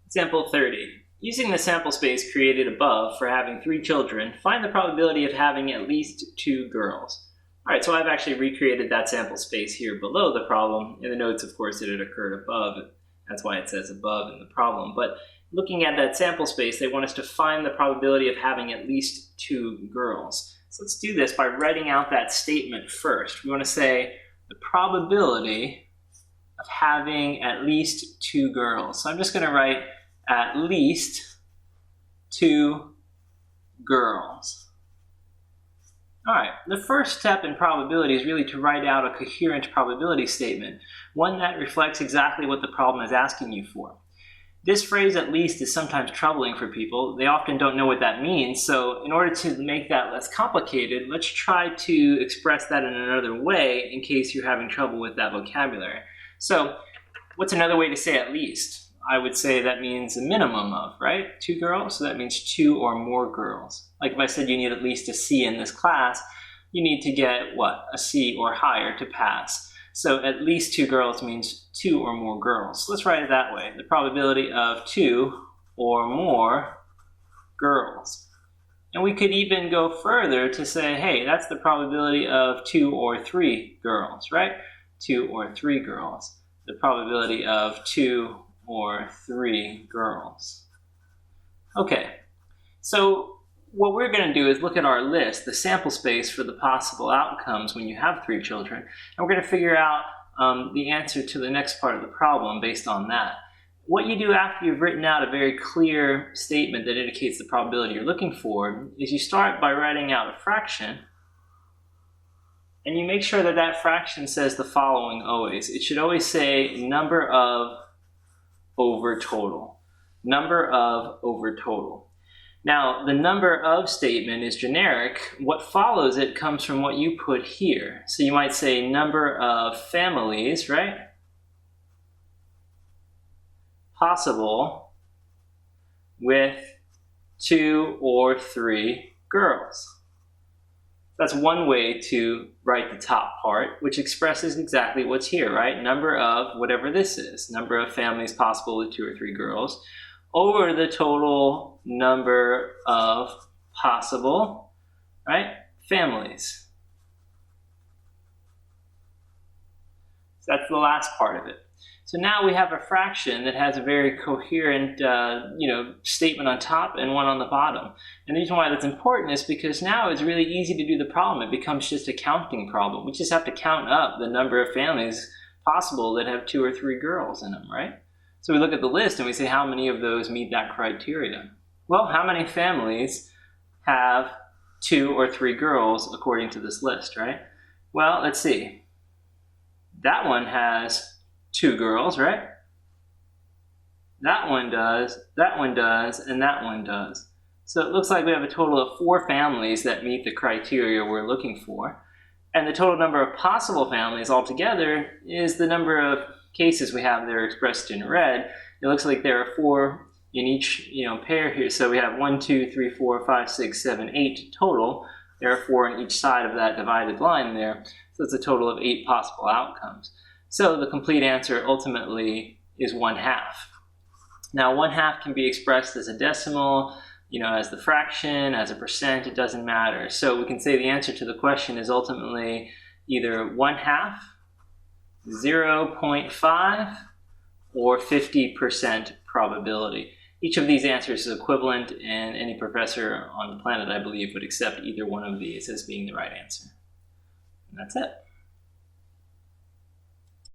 Example 30. Using the sample space created above for having 3 children, find the probability of having at least 2 girls. Alright, so I've actually recreated that sample space here below the problem. In the notes, of course, it had occurred above. That's why it says above in the problem. But looking at that sample space, they want us to find the probability of having at least 2 girls. So let's do this by writing out that statement first. We want to say the probability of having at least 2 girls. So I'm just going to write at least 2 girls. All right, the first step in probability is really to write out a coherent probability statement, one that reflects exactly what the problem is asking you for. This phrase at least is sometimes troubling for people. They often don't know what that means, so in order to make that less complicated, let's try to express that in another way in case you're having trouble with that vocabulary. So, what's another way to say at least? I would say that means a minimum of, right? 2 girls, so that means 2 or more girls. Like if I said you need at least a C in this class, you need to get, what? A C or higher to pass. So at least 2 girls means 2 or more girls. So let's write it that way. The probability of 2 or more girls. And we could even go further to say, hey, that's the probability of 2 or 3 girls, right? 2 or 3 girls. The probability of 2 or 3 girls. Okay, so what we're going to do is look at our list, the sample space for the possible outcomes when you have 3 children, and we're going to figure out the answer to the next part of the problem based on that. What you do after you've written out a very clear statement that indicates the probability you're looking for is you start by writing out a fraction, and you make sure that that fraction says the following always. It should always say number of over total. Number of over total. Now, the number of statement is generic. What follows it comes from what you put here. So you might say number of families, right? Possible with 2 or 3 girls. That's one way to write the top part, which expresses exactly what's here, right? Number of whatever this is, number of families possible with 2 or 3 girls, over the total number of possible, right, families. So that's the last part of it. So now we have a fraction that has a very coherent statement on top and one on the bottom. And the reason why that's important is because now it's really easy to do the problem. It becomes just a counting problem. We just have to count up the number of families possible that have 2 or 3 girls in them, right? So we look at the list and we say how many of those meet that criteria. Well, how many families have 2 or 3 girls according to this list, right? Well, let's see. That one has 2 girls, right? That one does, and that one does. So it looks like we have a total of 4 families that meet the criteria we're looking for. And the total number of possible families altogether is the number of cases we have there expressed in red. It looks like there are 4 in each pair here. So we have 1, 2, 3, 4, 5, 6, 7, 8 total. There are 4 on each side of that divided line there. So it's a total of 8 possible outcomes. So the complete answer ultimately is 1/2. Now 1/2 can be expressed as a decimal, as the fraction, as a percent, it doesn't matter. So we can say the answer to the question is ultimately either 1/2, 0.5, or 50% probability. Each of these answers is equivalent, and any professor on the planet, I believe, would accept either one of these as being the right answer. And that's it.